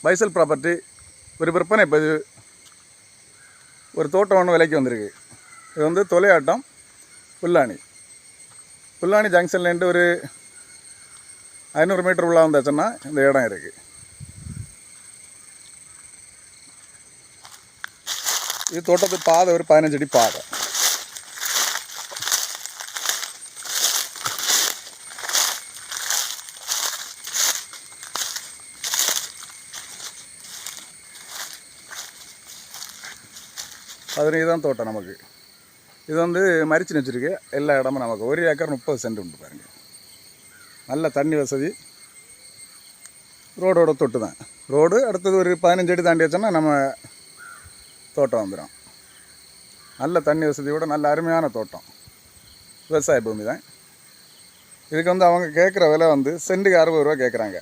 பைசல் property ஒரு விற்பனை பதிவு. ஒரு தோட்டம் ஒன்று விலைக்கு வந்திருக்கு. இது வந்து தொலையாட்டம் புல்லானி ஜங்ஷன்லேருந்து ஒரு 500 மீட்டர் உள்ள வந்தாச்சுன்னா இந்த இடம் இருக்குது. இது தோட்டத்து பாதை ஒரு 15 அடி பாதை. அதுதான் தோட்டம் நமக்கு. இது வந்து மரிச்சு வச்சுருக்கு. எல்லா இடமும் நமக்கு 1 ஏக்கர் 30 சென்ட் உண்டு பாருங்கள். நல்ல தண்ணி வசதி. ரோடோட தொட்டு தான். ரோடு அடுத்தது ஒரு 15 அடி தாண்டி வச்சோன்னா நம்ம தோட்டம் வந்துடும். நல்ல தண்ணி வசதியோட நல்ல அருமையான தோட்டம். விவசாய பூமி தான். இதுக்கு வந்து அவங்க கேட்குற விலை வந்து சென்ட்டுக்கு 60 ரூபா கேட்குறாங்க.